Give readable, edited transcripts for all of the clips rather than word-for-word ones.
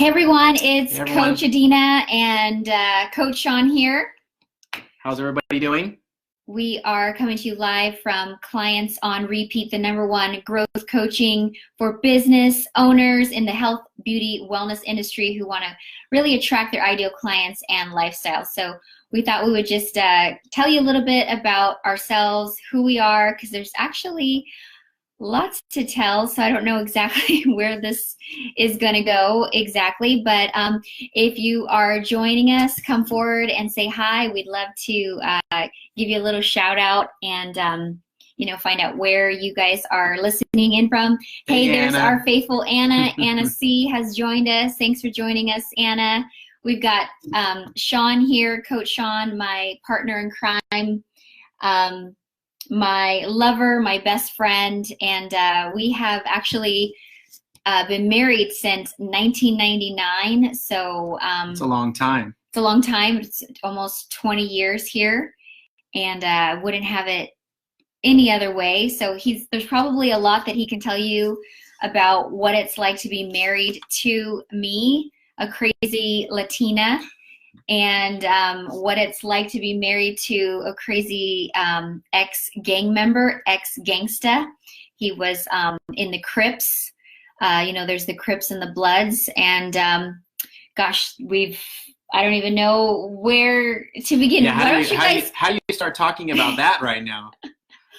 Hey everyone, it's Hey everyone, Coach Adina and Coach Shawn here. how's everybody doing? We are coming to you live from Clients on Repeat, the #1 growth coaching for business owners in the health, beauty, wellness industry who want to really attract their ideal clients and lifestyle. So we thought we would just tell you a little bit about ourselves, who we are, because there's actually lots to tell, so I don't know exactly where this is going to go exactly, but if you are joining us, come forward and say hi. We'd love to give you a little shout out and find out where you guys are listening in from. Hey, there's Anna. our faithful Anna. Anna C has joined us. Thanks for joining us, Anna. We've got Shawn here, Coach Shawn, my partner in crime, my lover, my best friend, and we have actually been married since 1999. So It's a long time. It's a long time. It's almost 20 years here, and wouldn't have it any other way. So there's probably a lot that he can tell you about what it's like to be married to me, a crazy Latina, and what it's like to be married to a crazy ex-gang member, ex-gangsta. He was in the Crips. There's the Crips and the Bloods, and gosh, I don't even know where to begin. Yeah, how do you start talking about that right now?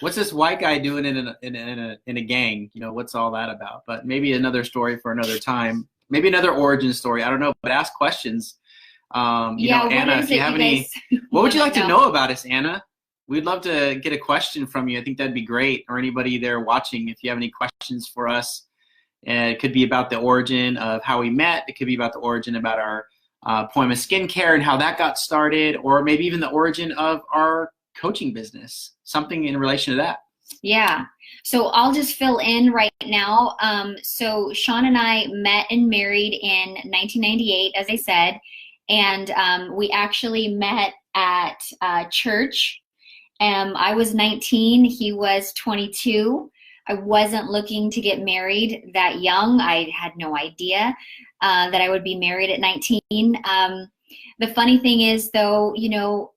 What's this white guy doing in a gang? What's all that about? But maybe another story for another time. Maybe another origin story. I don't know, but ask questions. Anna, if you have any, what would you like to know about us, Anna? We'd love to get a question from you. I think that'd be great. Or anybody there watching, if you have any questions for us. It could be about the origin of how we met. It could be about the origin about our Poema skincare and how that got started, or maybe even the origin of our coaching business, something in relation to that. Yeah. So I'll just fill in right now. So Shawn and I met and married in 1998, as I said. And we actually met at church. I was 19, he was 22. I wasn't looking to get married that young. I had no idea that I would be married at 19. The funny thing is, though,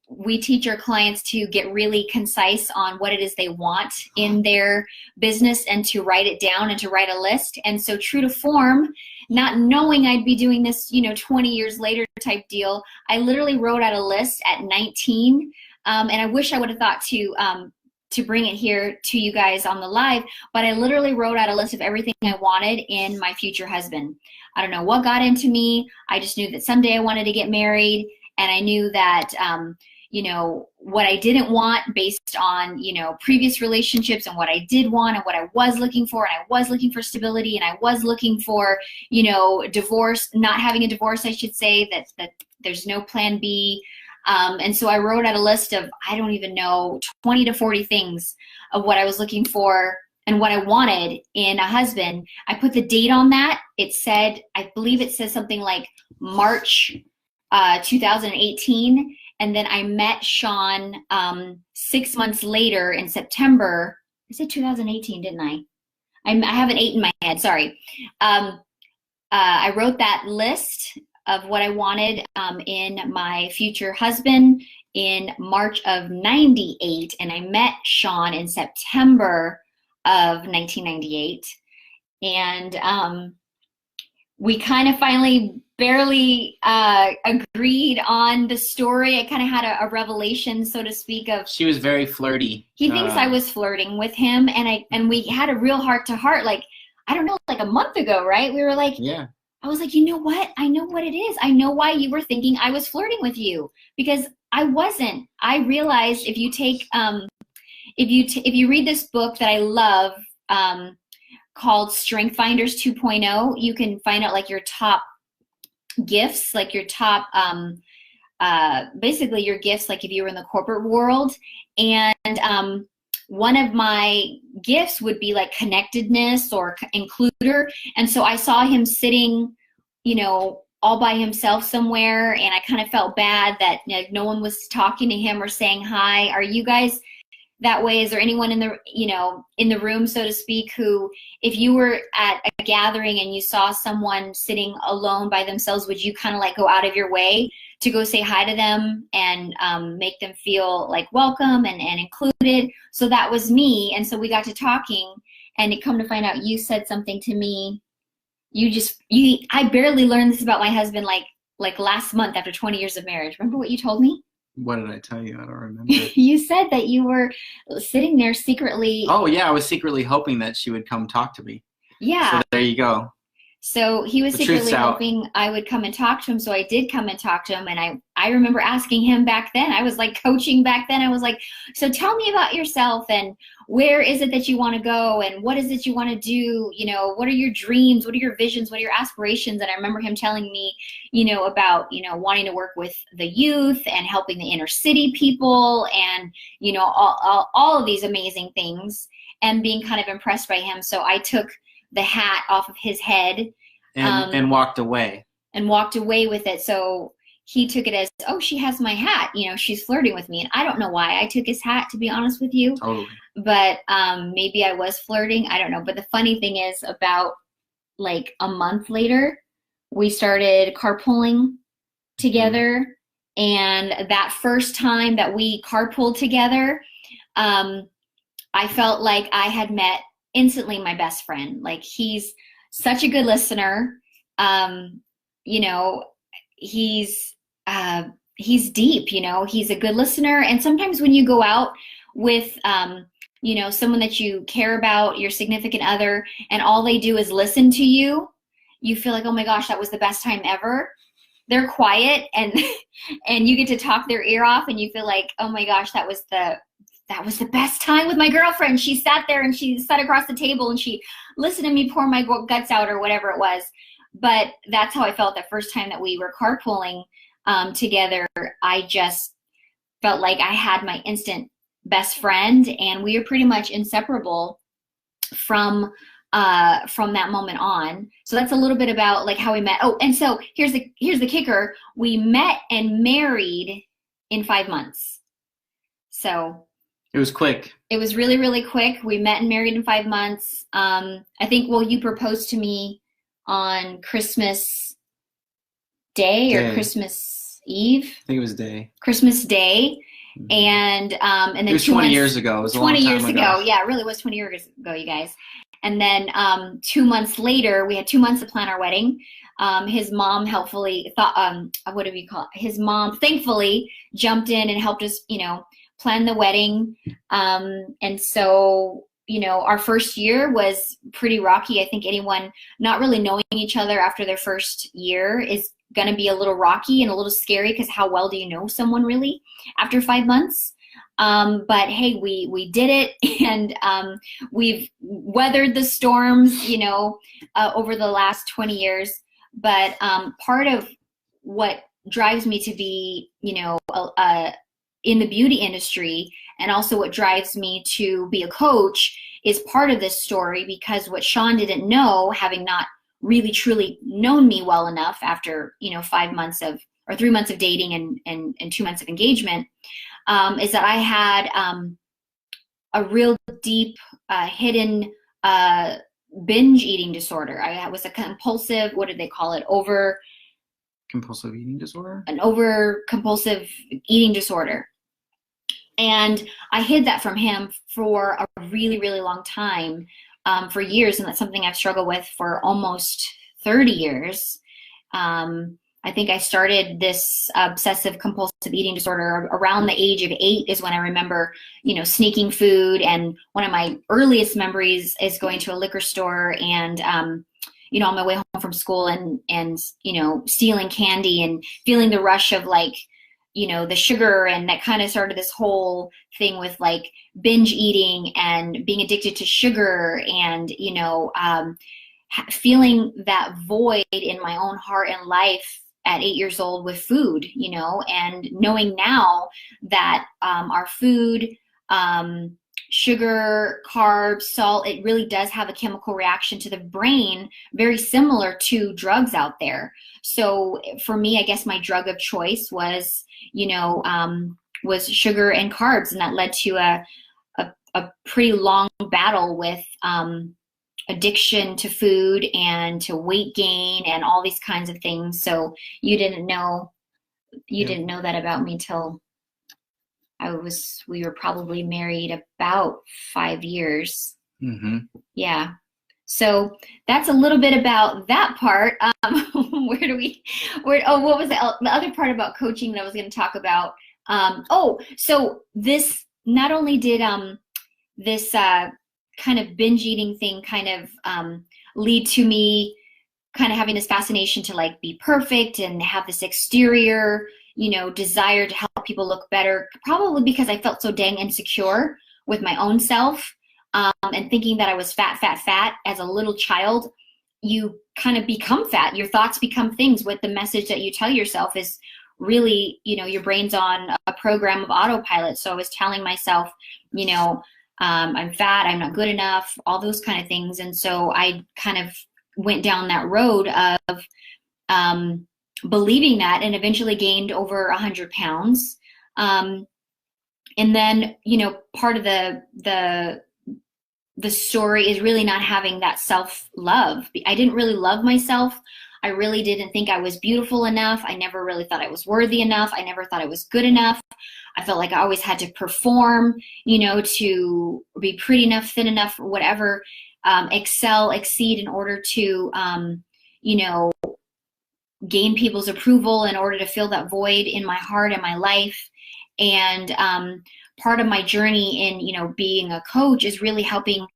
we teach our clients to get really concise on what it is they want in their business and to write it down and to write a list. And so true to form, not knowing I'd be doing this, 20 years later type deal, I literally wrote out a list at 19. And I wish I would have thought to bring it here to you guys on the live, but I literally wrote out a list of everything I wanted in my future husband. I don't know what got into me. I just knew that someday I wanted to get married, and I knew that, what I didn't want based on, previous relationships, and what I did want and what I was looking for. And I was looking for stability, and I was looking for, divorce, not having a divorce, I should say, that there's no plan B. And so I wrote out a list of, I don't even know, 20 to 40 things of what I was looking for and what I wanted in a husband. I put the date on that. It said, I believe it says something like March 2018. And then I met Shawn 6 months later in September. I said 2018, didn't I? I have an 8 in my head, sorry. I wrote that list of what I wanted in my future husband in March of 98, and I met Shawn in September of 1998, and we kind of finally barely agreed on the story. I kind of had a revelation, so to speak, of she was very flirty. He thinks I was flirting with him, and we had a real heart-to-heart, like, I don't know, like a month ago, right? We were like, yeah. I was like, you know what? I know what it is. I know why you were thinking I was flirting with you, because I wasn't. I realized if you take, if you read this book that I love called Strength Finders 2.0, you can find out like your top gifts, like your top, basically your gifts, like if you were in the corporate world. And one of my gifts would be like connectedness or includer. And so I saw him sitting, all by himself somewhere, and I kind of felt bad that no one was talking to him or saying hi. Are you guys that way? Is there anyone in the, in the room, so to speak, who, if you were at a gathering and you saw someone sitting alone by themselves, would you kind of like go out of your way to go say hi to them and make them feel like welcome and included? So that was me. And so we got to talking, and it come to find out you said something to me. I barely learned this about my husband like last month after 20 years of marriage. Remember what you told me? What did I tell you? I don't remember. You said that you were sitting there secretly. Oh, yeah. I was secretly hoping that she would come talk to me. Yeah. So there you go. So he was secretly hoping I would come and talk to him. So I did come and talk to him. And I remember asking him back then, I was like coaching back then. I was like, so tell me about yourself, and where is it that you want to go? And what is it you want to do? What are your dreams? What are your visions? What are your aspirations? And I remember him telling me, about, wanting to work with the youth and helping the inner city people and, all of these amazing things, and being kind of impressed by him. So I took the hat off of his head and walked away. And walked away with it. So he took it as, oh, she has my hat. She's flirting with me. And I don't know why I took his hat, to be honest with you. Totally. But maybe I was flirting. I don't know. But the funny thing is, about like a month later, we started carpooling together. And that first time that we carpooled together, I felt like I had met instantly my best friend. Like, he's such a good listener. He's deep, he's a good listener. And sometimes when you go out with, someone that you care about, your significant other, and all they do is listen to you, you feel like, oh my gosh, that was the best time ever. They're quiet and you get to talk their ear off, and you feel like, oh my gosh, that was the best time with my girlfriend. She sat there and she sat across the table and she listened to me pour my guts out, or whatever it was. But that's how I felt the first time that we were carpooling together. I just felt like I had my instant best friend, and we were pretty much inseparable from that moment on. So that's a little bit about like how we met. Oh, and so here's the kicker. We met and married in 5 months. So it was quick. It was really, really quick. We met and married in 5 months. I think, you proposed to me on Christmas Day or Christmas Eve. I think it was Day. Christmas Day. Mm-hmm. And then it was 20 years ago. It was 20 years ago. Yeah, it really was 20 years ago, you guys. And then 2 months later, we had 2 months to plan our wedding. His mom helpfully his mom thankfully jumped in and helped us, plan the wedding. And so, our first year was pretty rocky. I think anyone not really knowing each other after their first year is going to be a little rocky and a little scary, because how well do you know someone really after 5 months? But hey, we did it, and we've weathered the storms, over the last 20 years. But part of what drives me to be, in the beauty industry, and also what drives me to be a coach, is part of this story, because what Shawn didn't know, having not really truly known me well enough after 3 months of dating and 2 months of engagement, is that I had a real deep hidden binge eating disorder. I was a compulsive, what did they call it? Compulsive eating disorder? An over compulsive eating disorder. And I hid that from him for a really, really long time, for years. And that's something I've struggled with for almost 30 years. I think I started this obsessive compulsive eating disorder around the age of 8 is when I remember, sneaking food. And one of my earliest memories is going to a liquor store and, on my way home from school and stealing candy and feeling the rush of the sugar. And that kind of started this whole thing with binge eating and being addicted to sugar and, feeling that void in my own heart and life at 8 years old with food, and knowing now that our food, sugar, carbs, salt, it really does have a chemical reaction to the brain, very similar to drugs out there. So for me, I guess my drug of choice was, was sugar and carbs, and that led to a a pretty long battle with addiction to food and to weight gain and all these kinds of things. So you didn't know that about me till we were probably married about 5 years. Mm-hmm. Yeah. So that's a little bit about that part. What was the other part about coaching that I was going to talk about? So this, not only did this kind of binge eating thing kind of lead to me kind of having this fascination to like be perfect and have this exterior, desire to help people look better, probably because I felt so dang insecure with my own self, and thinking that I was fat as a little child. You kind of become fat. Your thoughts become things. What the message that you tell yourself is really, your brain's on a program of autopilot. So I was telling myself, I'm fat, I'm not good enough, all those kind of things. And so I kind of went down that road of believing that, and eventually gained over 100 pounds. And then, part of the story is really not having that self-love. I didn't really love myself. I really didn't think I was beautiful enough. I never really thought I was worthy enough. I never thought I was good enough. I felt like I always had to perform, to be pretty enough, thin enough, whatever, excel, exceed in order to, gain people's approval, in order to fill that void in my heart and my life. And part of my journey in, being a coach is really helping,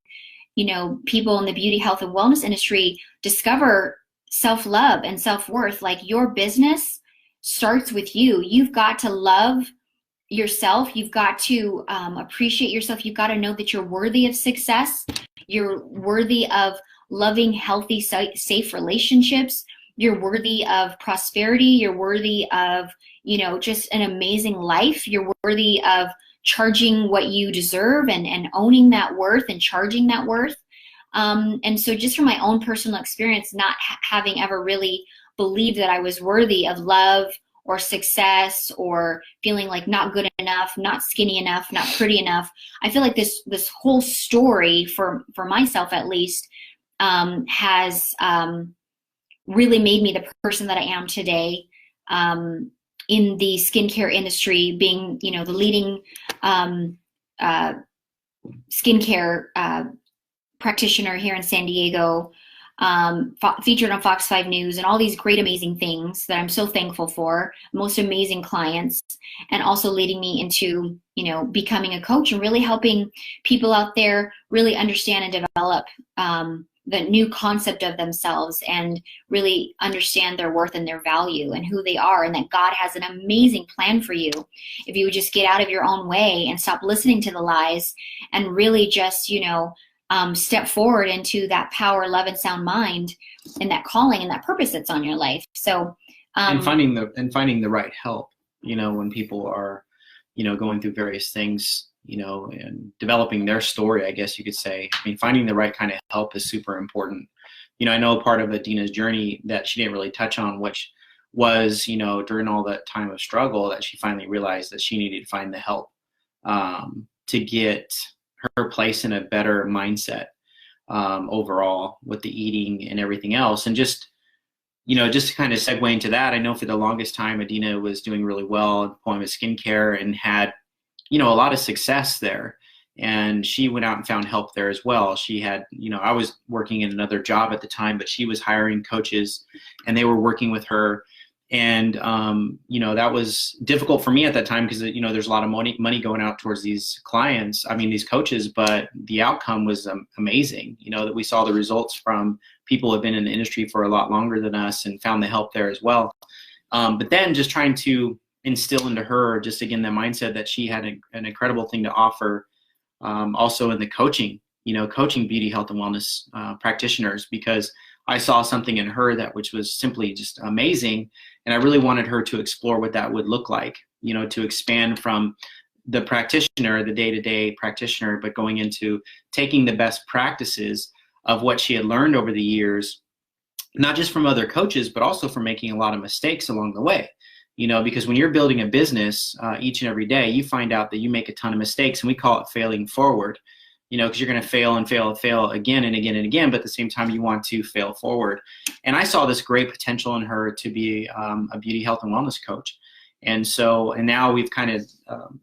people in the beauty, health, and wellness industry discover self-love and self-worth. Like, your business starts with you. You've got to love yourself. You've got to appreciate yourself. You've got to know that you're worthy of success. You're worthy of loving, healthy, safe relationships. You're worthy of prosperity. You're worthy of, just an amazing life. You're worthy of charging what you deserve, and owning that worth and charging that worth. And so just from my own personal experience, not having ever really believed that I was worthy of love or success, or feeling like not good enough, not skinny enough, not pretty enough, I feel like this whole story, for myself at least, has really made me the person that I am today, in the skincare industry, being, the leading skincare practitioner here in San Diego, featured on Fox 5 News, and all these great, amazing things that I'm so thankful for, most amazing clients, and also leading me into, becoming a coach and really helping people out there really understand and develop the new concept of themselves, and really understand their worth and their value and who they are, and that God has an amazing plan for you. If you would just get out of your own way and stop listening to the lies, and really just, step forward into that power, love, and sound mind, and that calling and that purpose that's on your life. So, and finding the right help, when people are, going through various things, and developing their story, I guess you could say. I mean, finding the right kind of help is super important. I know part of Adeena's journey that she didn't really touch on, which was, during all that time of struggle, that she finally realized that she needed to find the help to get her place in a better mindset overall with the eating and everything else. And just to kind of segue into that, I know for the longest time, Adeena was doing really well in the point of skincare, and had, a lot of success there. And she went out and found help there as well. She had, I was working in another job at the time, but she was hiring coaches, and they were working with her. And, that was difficult for me at that time, because, there's a lot of money going out towards these clients, these coaches, but the outcome was amazing. That we saw the results from people who have been in the industry for a lot longer than us, and found the help there as well. But then just trying to instill into her, just again, the mindset that she had an incredible thing to offer, also in the coaching beauty, health, and wellness practitioners, because I saw something in her which was simply just amazing. And I really wanted her to explore what that would look like, to expand from the practitioner, the day-to-day practitioner, but going into taking the best practices of what she had learned over the years, not just from other coaches, but also from making a lot of mistakes along the way. because when you're building a business each and every day, you find out that you make a ton of mistakes, and we call it failing forward, because you're going to fail and fail and fail again and again and again, but at the same time, you want to fail forward. And I saw this great potential in her to be a beauty, health, and wellness coach. And now we've kind of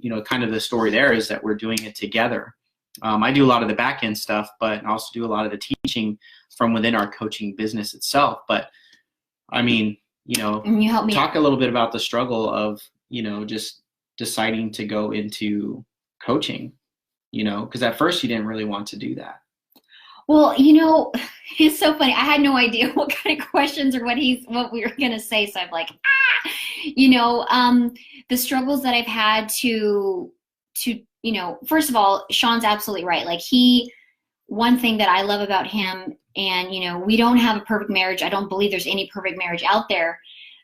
the story there is that we're doing it together. I do a lot of the back end stuff, but I also do a lot of the teaching from within our coaching business itself. But I mean, and you help me talk a little bit about the struggle of, just deciding to go into coaching, because at first you didn't really want to do that. Well, it's so funny. I had no idea what kind of questions or what we were going to say. So I'm like, the struggles that I've had to, first of all, Shawn's absolutely right. Like one thing that I love about him, and, we don't have a perfect marriage. I don't believe there's any perfect marriage out there.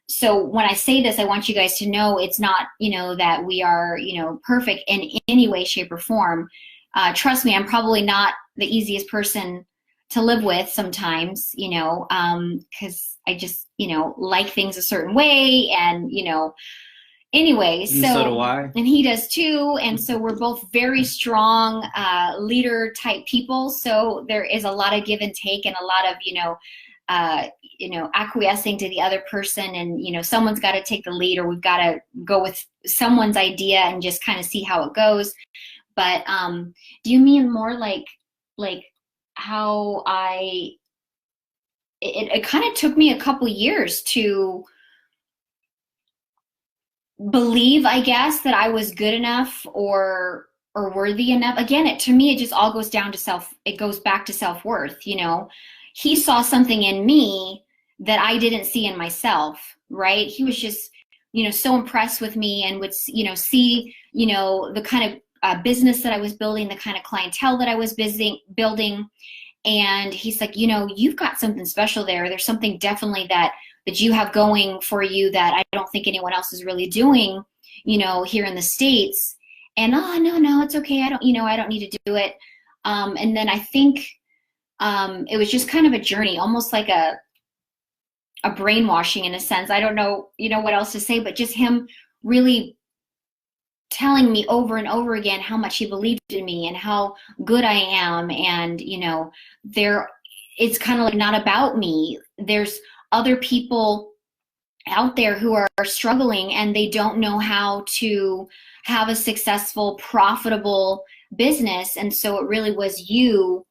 So when I say this, I want you guys to know it's not, that we are, perfect in any way, shape, or form. Trust me, I'm probably not the easiest person to live with sometimes, because I just, like things a certain way, and, anyway, so do I. And he does too. And so we're both very strong leader type people. So there is a lot of give and take, and a lot of, acquiescing to the other person, and, someone's got to take the lead, or we've got to go with someone's idea and just kind of see how it goes. But do you mean more like how it kind of took me a couple years to believe, I guess, that I was good enough or worthy enough. Again, to me, it just all goes down to it goes back to self-worth. He saw something in me that I didn't see in myself, right? He was just, so impressed with me, and would, see, the kind of business that I was building, the kind of clientele that I was building. And he's like, you've got something special there. There's something definitely that you have going for you that I don't think anyone else is really doing, here in the States. And, no, it's okay. I don't need to do it. And then I think it was just kind of a journey, almost like a brainwashing in a sense. I don't know, what else to say, but just him really telling me over and over again how much he believed in me and how good I am. And, it's kind of like not about me. There's other people out there who are struggling, and they don't know how to have a successful, profitable business. And so it really was you.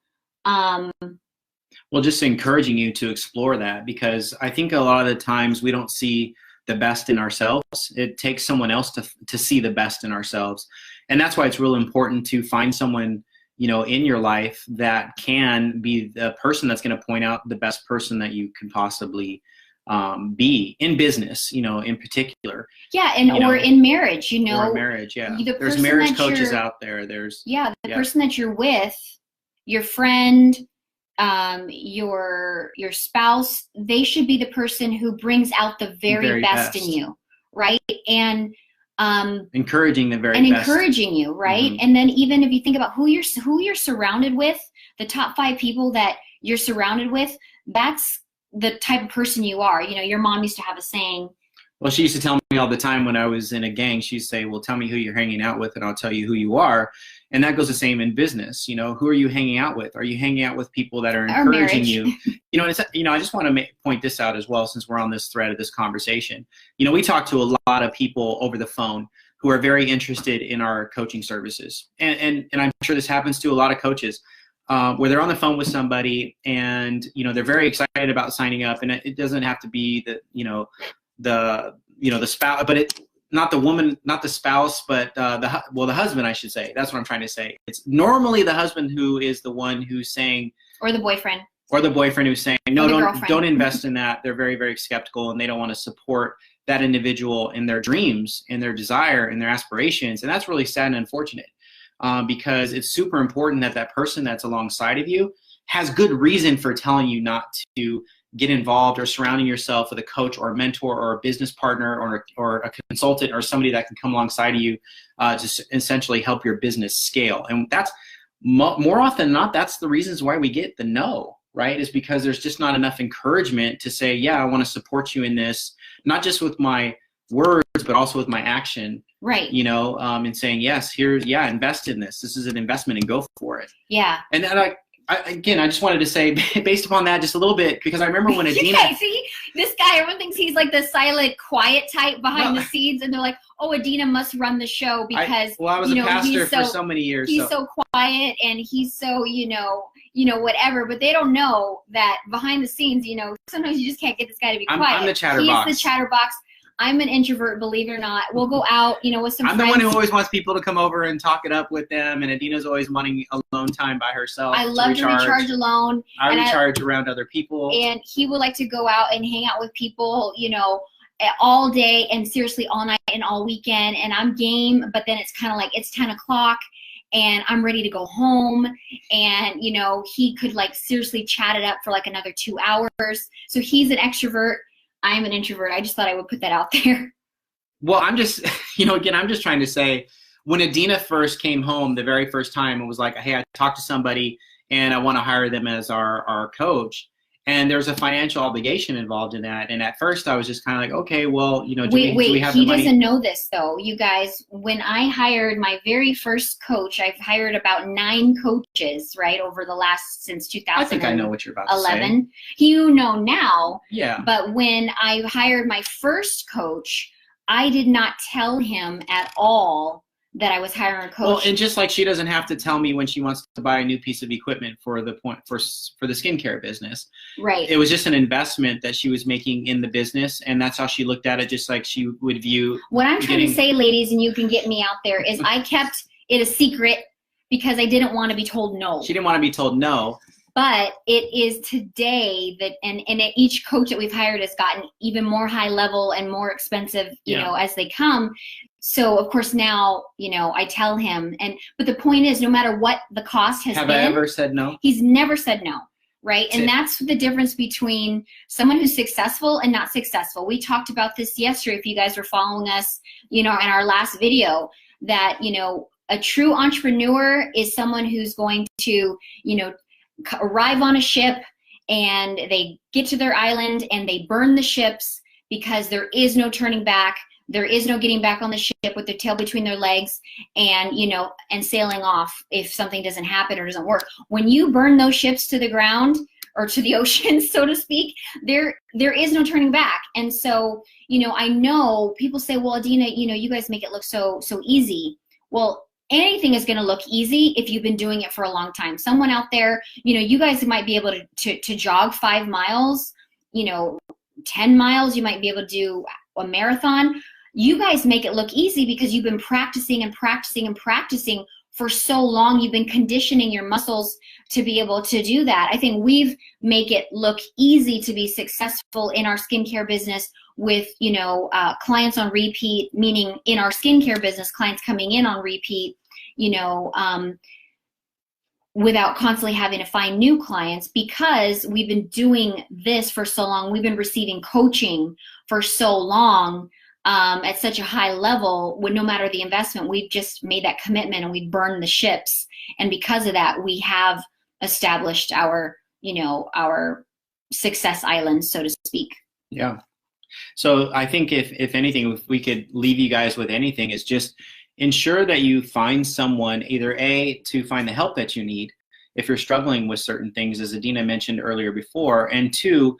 Well, just encouraging you to explore that, because I think a lot of the times we don't see the best in ourselves. It takes someone else to see the best in ourselves. And that's why it's real important to find someone, in your life that can be the person that's going to point out the best person that you can possibly be in business, in particular. Yeah. And, or in marriage, Or in marriage. Yeah. There's person marriage coaches out there. There's, the person that you're with, your friend, your spouse, they should be the person who brings out the very best in you, right? And encouraging the very and best. Encouraging you, right? And then even if you think about who you're surrounded with, the top 5 people that you're surrounded with, that's the type of person you are. Your mom used to have a saying. Well, she used to tell me all the time when I was in a gang, she'd say, well, tell me who you're hanging out with and I'll tell you who you are. And that goes the same in business. Who are you hanging out with? Are you hanging out with people that are encouraging you? I just want to point this out as well, since we're on this thread of this conversation. We talk to a lot of people over the phone who are very interested in our coaching services. And I'm sure this happens to a lot of coaches, where they're on the phone with somebody and, they're very excited about signing up. And it doesn't have to be the spouse, but not the woman, not the spouse, but the husband, I should say. That's what I'm trying to say. It's normally the husband who is the one who's saying, or the boyfriend. Or the boyfriend who's saying, no, don't invest in that. They're very, very skeptical, and they don't want to support that individual in their dreams, in their desire, in their aspirations. And that's really sad and unfortunate, because it's super important that that person that's alongside of you has good reason for telling you not to get involved, or surrounding yourself with a coach or a mentor or a business partner or a consultant or somebody that can come alongside of you to essentially help your business scale. And that's more often than not, that's the reasons why we get the no, right? Is because there's just not enough encouragement to say, yeah, I want to support you in this, not just with my words, but also with my action. Right. You know, and saying, yes, here's, yeah, invest in this. This is an investment and go for it. Yeah. And again, I just wanted to say, based upon that, just a little bit, because I remember when Adeena. Yeah, see, this guy, everyone thinks he's like the silent, quiet type behind the scenes, and they're like, "Oh, Adeena must run the show because I was a pastor for so many years. He's so quiet and he's so whatever." But they don't know that behind the scenes, sometimes you just can't get this guy to be quiet. I'm the chatterbox. He's the chatterbox. I'm an introvert, believe it or not. We'll go out, with some friends. I'm the one who always wants people to come over and talk it up with them, and Adeena's always wanting alone time by herself. I love to recharge alone. I recharge around other people. And he would like to go out and hang out with people, all day and seriously all night and all weekend. And I'm game, but then it's kind of like it's 10 o'clock and I'm ready to go home. And, he could like seriously chat it up for like another 2 hours. So he's an extrovert. I'm an introvert. I just thought I would put that out there. Well, I'm just, again, I'm just trying to say, when Adeena first came home the very first time, it was like, hey, I talked to somebody and I want to hire them as our coach. And there's a financial obligation involved in that. And at first I was just kind of like, okay, well, do we have the money? He doesn't know this though, you guys. When I hired my very first coach, I've hired about 9 coaches, right, over the last, since 2011. I think I know what you're about to say. You know now. Yeah. But when I hired my first coach, I did not tell him at all that I was hiring a coach. Well, and just like she doesn't have to tell me when she wants to buy a new piece of equipment for the skincare business. Right. It was just an investment that she was making in the business, and that's how she looked at it, just like she would view. What I'm trying to say, ladies, and you can get me out there, is I kept it a secret because I didn't want to be told no. She didn't want to be told no. But it is today that, and each coach that we've hired has gotten even more high level and more expensive, you know, as they come. So of course now, I tell him, but the point is, no matter what the cost has been. Have I ever said no? He's never said no, right? And that's the difference between someone who's successful and not successful. We talked about this yesterday, if you guys were following us, in our last video, that, a true entrepreneur is someone who's going to, arrive on a ship and they get to their island and they burn the ships because there is no turning back. There is no getting back on the ship with their tail between their legs and, and sailing off if something doesn't happen or doesn't work. When you burn those ships to the ground or to the ocean, so to speak, there is no turning back. And so, I know people say, well, Adeena, you guys make it look so easy. Well, anything is going to look easy if you've been doing it for a long time. Someone out there, you guys might be able to jog 5 miles, 10 miles, you might be able to do a marathon. You guys make it look easy because you've been practicing and practicing and practicing for so long. You've been conditioning your muscles to be able to do that. I think we've make it look easy to be successful in our skincare business with, clients on repeat, meaning in our skincare business, clients coming in on repeat, without constantly having to find new clients, because we've been doing this for so long. We've been receiving coaching for so long. At such a high level, when no matter the investment, we've just made that commitment and we burned the ships. And because of that, we have established our success island, so to speak. Yeah. So I think if anything, if we could leave you guys with anything, is just ensure that you find someone, either to find the help that you need if you're struggling with certain things, as Adeena mentioned earlier before, and 2,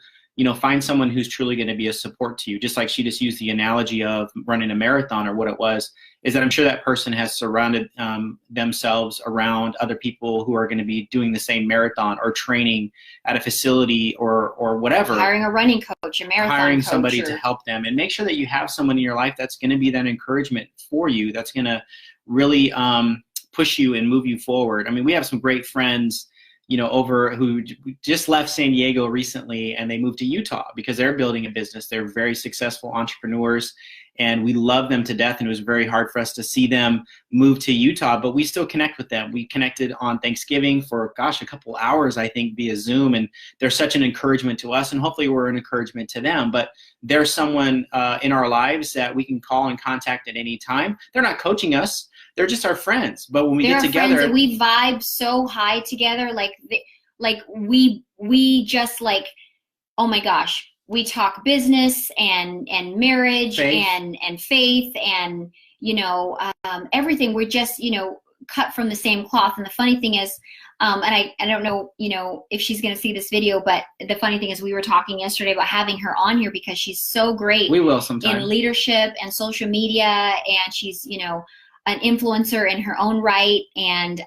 find someone who's truly going to be a support to you. Just like she just used the analogy of running a marathon, or what it was, is that I'm sure that person has surrounded themselves around other people who are going to be doing the same marathon or training at a facility or whatever. Hiring a running coach, a marathon coach. Hiring somebody to help them, and make sure that you have someone in your life that's going to be that encouragement for you, that's going to really push you and move you forward. I mean, we have some great friends who just left San Diego recently, and they moved to Utah because they're building a business. They're very successful entrepreneurs, and we love them to death. And it was very hard for us to see them move to Utah, but we still connect with them. We connected on Thanksgiving for, a couple hours, I think, via Zoom. And they're such an encouragement to us, and hopefully we're an encouragement to them. But there's someone in our lives that we can call and contact at any time. They're not coaching us. They're just our friends. But when we get together, friends, and we vibe so high together. We just oh my gosh, we talk business and marriage Faith. and faith and, you know, everything. We're just, you know, cut from the same cloth. And the funny thing is, and I don't know, you know, if she's going to see this video, but the funny thing is we were talking yesterday about having her on here because she's so great We will sometime. in leadership and social media, and she's, you know, an influencer in her own right, and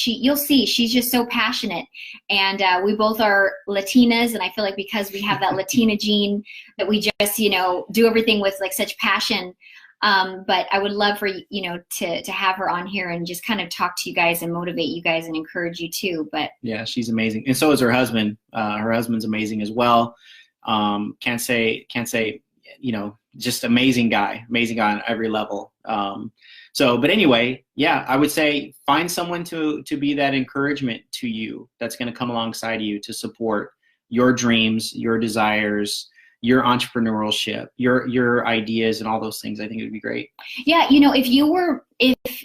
you'll see she's just so passionate, and we both are Latinas, and I feel like because we have that Latina gene that we just, you know, do everything with like such passion. But I would love for, you know, to have her on here and just kind of talk to you guys and motivate you guys and encourage you too. But yeah, she's amazing, and so is her husband. Her husband's amazing as well. Can't say, you know, just amazing guy on every level. But anyway, yeah, I would say find someone to be that encouragement to you that's going to come alongside you to support your dreams, your desires, your entrepreneurship, your ideas, and all those things. I think it would be great. Yeah, you know, if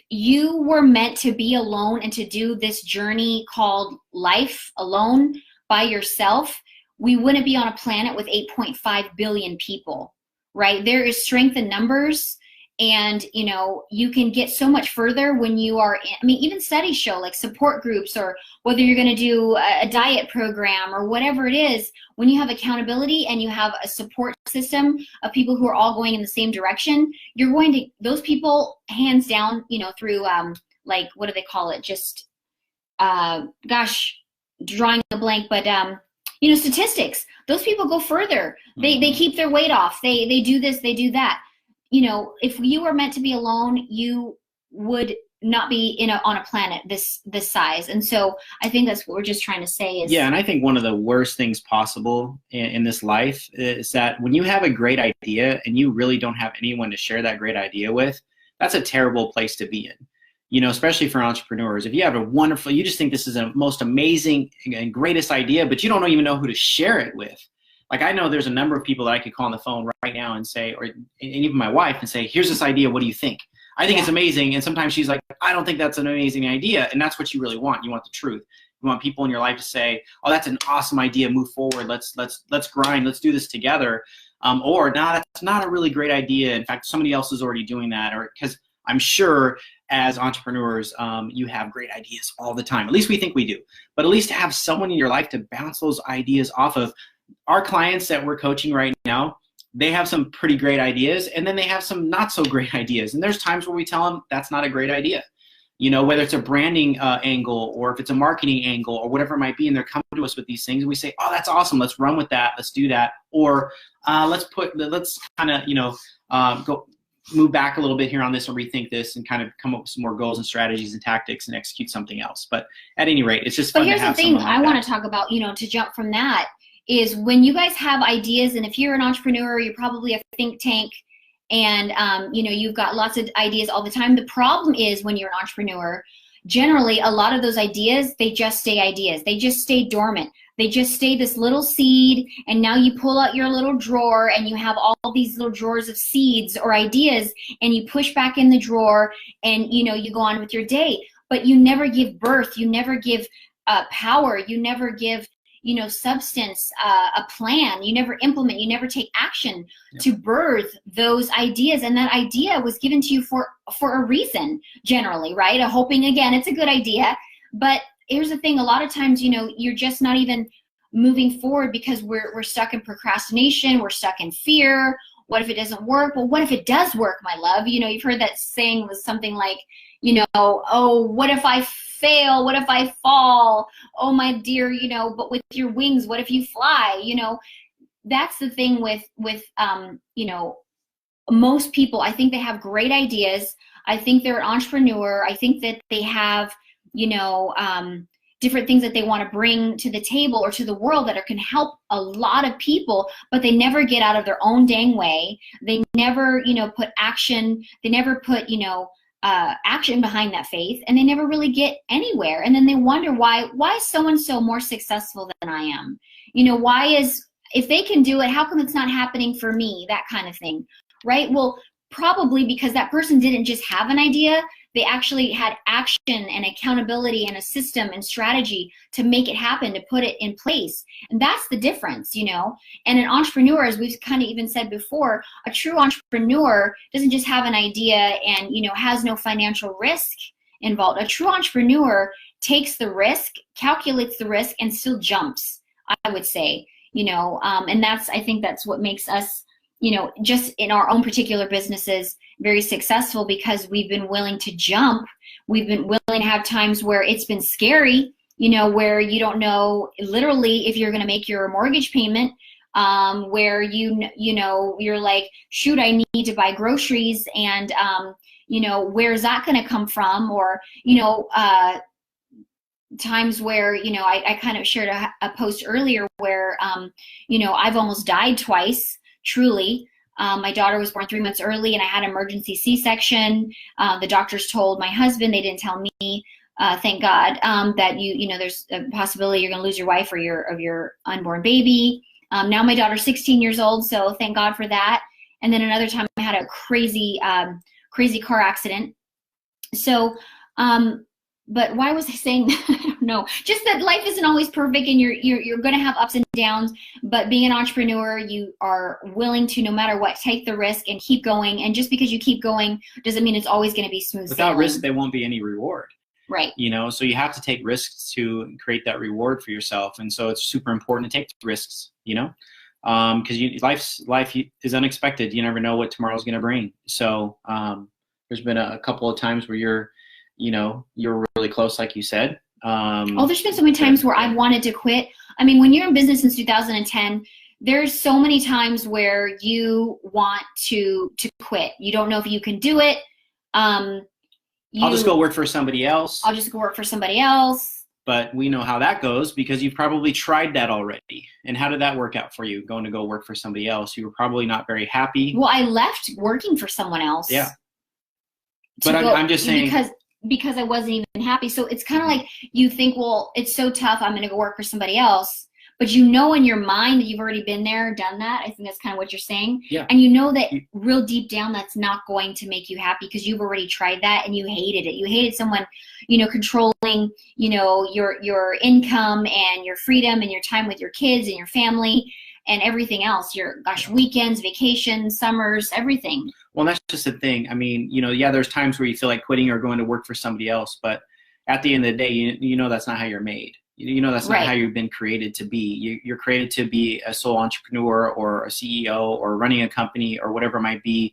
you were meant to be alone and to do this journey called life alone by yourself, we wouldn't be on a planet with 8.5 billion people, right? There is strength in numbers. And, you know, you can get so much further when you are, I mean, even studies show like support groups, or whether you're going to do a diet program or whatever it is, when you have accountability and you have a support system of people who are all going in the same direction, you're going to, those people hands down, you know, through like, what do they call it? Just, gosh, drawing a blank, but, you know, statistics, those people go further. They keep their weight off. They do this, they do that. You know, if you were meant to be alone, you would not be on a planet this size. And so I think that's what we're just trying to say is. Yeah, and I think one of the worst things possible in this life is that when you have a great idea and you really don't have anyone to share that great idea with, that's a terrible place to be in. You know, especially for entrepreneurs. If you have you just think this is the most amazing and greatest idea, but you don't even know who to share it with. Like, I know there's a number of people that I could call on the phone right now and say, and even my wife, and say, here's this idea, what do you think? I think it's amazing. And sometimes she's like, I don't think that's an amazing idea. And that's what you really want. You want the truth. You want people in your life to say, oh, that's an awesome idea, move forward, let's grind, let's do this together. Or, no, that's not a really great idea. In fact, somebody else is already doing that. Or, because I'm sure as entrepreneurs, you have great ideas all the time. At least we think we do. But at least to have someone in your life to bounce those ideas off of. Our clients that we're coaching right now, they have some pretty great ideas, and then they have some not so great ideas. And there's times where we tell them that's not a great idea. You know, whether it's a branding angle, or if it's a marketing angle, or whatever it might be, and they're coming to us with these things, and we say, oh, that's awesome, let's run with that, let's do that. Or let's kind of, you know, go move back a little bit here on this and rethink this and kind of come up with some more goals and strategies and tactics and execute something else. But at any rate, it's just fun to have someone like that. But here's the thing I want to talk about, you know, to jump from that, is when you guys have ideas, and if you're an entrepreneur, you're probably a think tank, and you know, you've got lots of ideas all the time. The problem is when you're an entrepreneur, generally a lot of those ideas, they just stay ideas. They just stay dormant. They just stay this little seed, and now you pull out your little drawer and you have all these little drawers of seeds or ideas, and you push back in the drawer, and you know, you go on with your day. But you never give birth. You never give power. You never give, you know, substance, a plan. You never implement, you never take action to birth those ideas. And that idea was given to you for a reason, generally, right? Hoping, again, it's a good idea. But here's the thing, a lot of times, you know, you're just not even moving forward because we're stuck in procrastination, we're stuck in fear. What if it doesn't work? Well, what if it does work, my love? You know, you've heard that saying was something like, you know, oh, what if I fail? What if I fall? Oh, my dear, you know, but with your wings, what if you fly? You know, that's the thing with you know, most people, I think they have great ideas. I think they're an entrepreneur. I think that they have, you know, different things that they want to bring to the table or to the world that can help a lot of people, but they never get out of their own dang way. They never, you know, put action. They never put, you know, action behind that faith, and they never really get anywhere. And then they wonder why is so-and-so more successful than I am? You know, if they can do it, how come it's not happening for me? That kind of thing, right? Well, probably because that person didn't just have an idea, They actually had action and accountability and a system and strategy to make it happen, to put it in place. And that's the difference, you know. And an entrepreneur, as we've kind of even said before, a true entrepreneur doesn't just have an idea and, you know, has no financial risk involved. A true entrepreneur takes the risk, calculates the risk, and still jumps, I would say, you know. And I think that's what makes us, you know, just in our own particular businesses, very successful, because we've been willing to jump. We've been willing to have times where it's been scary, you know, where you don't know literally if you're going to make your mortgage payment, where you know, you're like, shoot, I need to buy groceries, and you know, where's that going to come from? Or, you know, times where, you know, I kind of shared a post earlier where, you know, I've almost died twice, truly. My daughter was born 3 months early, and I had an emergency C-section. The doctors told my husband, they didn't tell me, thank God, that you know, there's a possibility you're going to lose your wife or your unborn baby. Now my daughter's 16 years old, so thank God for that. And then another time I had a crazy car accident. So, but why was I saying that? I don't know. Just that life isn't always perfect, and you're going to have ups and downs. But being an entrepreneur, you are willing to, no matter what, take the risk and keep going. And just because you keep going doesn't mean it's always going to be smooth Without sailing. risk, there won't be any reward. Right. You know, so you have to take risks to create that reward for yourself. And so it's super important to take risks, you know, because life is unexpected. You never know what tomorrow's going to bring. So there's been a couple of times where you're really close, like you said. There's been so many times where I've wanted to quit. I mean, when you're in business since 2010, there's so many times where you want to quit. You don't know if you can do it. I'll just go work for somebody else. I'll just go work for somebody else. But we know how that goes, because you've probably tried that already. And how did that work out for you, going to go work for somebody else? You were probably not very happy. Well, I left working for someone else. Yeah. But I'm just saying, because I wasn't even happy. So it's kind of like, you think, well, it's so tough, I'm going to go work for somebody else. But you know in your mind that you've already been there, done that. I think that's kind of what you're saying. Yeah. And you know that real deep down that's not going to make you happy, because you've already tried that and you hated it. You hated someone, you know, controlling, you know, your income and your freedom and your time with your kids and your family and everything else. Your weekends, vacations, summers, everything. Well, that's just the thing. I mean, you know, yeah, there's times where you feel like quitting or going to work for somebody else, but at the end of the day, you know that's not how you're made. You know that's not Right. how you've been created to be. You're created to be a sole entrepreneur or a CEO or running a company or whatever it might be.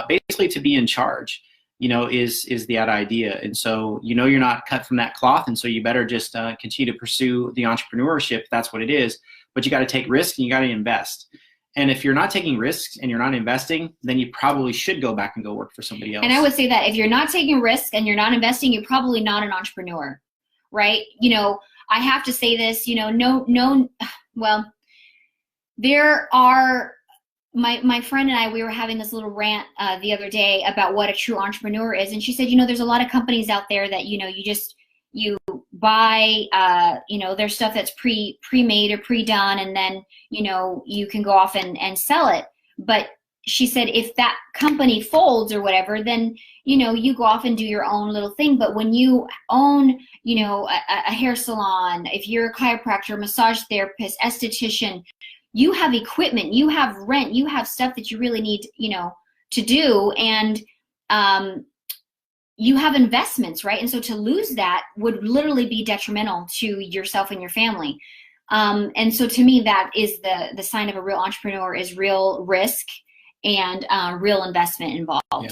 Basically, to be in charge, you know, is that idea. And so, you know, you're not cut from that cloth, and so you better just continue to pursue the entrepreneurship. If that's what it is. But you got to take risks and you got to invest. And if you're not taking risks and you're not investing, then you probably should go back and go work for somebody else. And I would say that if you're not taking risks and you're not investing, you're probably not an entrepreneur, right? You know, I have to say this, you know, well, there are, my friend and I, we were having this little rant the other day about what a true entrepreneur is. And she said, you know, there's a lot of companies out there that, you know, you buy, you know, there's stuff that's pre-made or pre-done, and then, you know, you can go off and sell it. But she said, if that company folds or whatever, then, you know, you go off and do your own little thing. But when you own, you know, a hair salon, if you're a chiropractor, massage therapist, esthetician, you have equipment, you have rent, you have stuff that you really need, you know, to do. And, you have investments, right? And so to lose that would literally be detrimental to yourself and your family. And so to me, that is the sign of a real entrepreneur, is real risk and real investment involved. Yeah.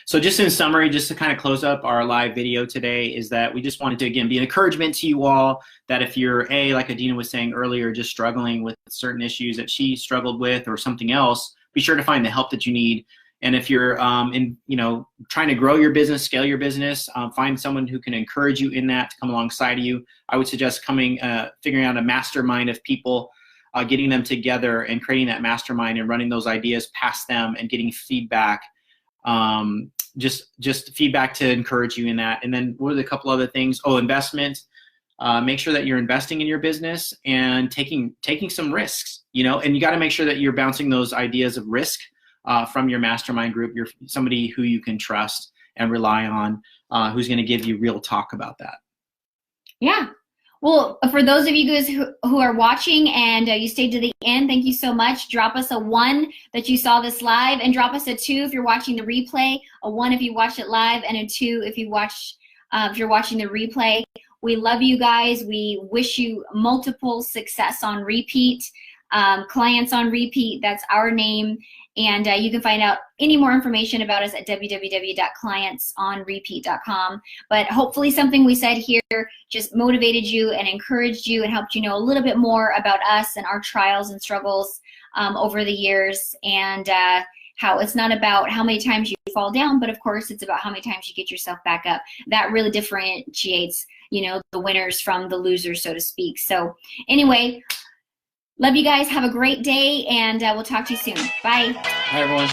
So just in summary, just to kind of close up our live video today, is that we just wanted to, again, be an encouragement to you all that if you're, like Adeena was saying earlier, just struggling with certain issues that she struggled with or something else, be sure to find the help that you need. And if you're trying to grow your business, scale your business, find someone who can encourage you in that, to come alongside you. I would suggest figuring out a mastermind of people, getting them together and creating that mastermind and running those ideas past them and getting feedback, just feedback to encourage you in that. And then what are the couple other things? Investment. Make sure that you're investing in your business and taking some risks, you know, and you got to make sure that you're bouncing those ideas of risk from your mastermind group. You're somebody who you can trust. and rely on, who's going to give you real talk about that. Yeah. Well, for those of you guys who are watching and you stayed to the end, thank you so much. Drop us a 1 that you saw this live, and drop us a 2 if you're watching the replay, a 1 if you watched it live, and a 2 if you're watching the replay. We love you guys. We wish you multiple success on repeat, clients on repeat. That's our name. And you can find out any more information about us at www.clientsonrepeat.com. But hopefully something we said here just motivated you and encouraged you and helped you know a little bit more about us and our trials and struggles over the years, and how it's not about how many times you fall down, but of course it's about how many times you get yourself back up. That really differentiates, you know, the winners from the losers, so to speak. So anyway, love you guys. Have a great day, and we'll talk to you soon. Bye. Hi, everyone.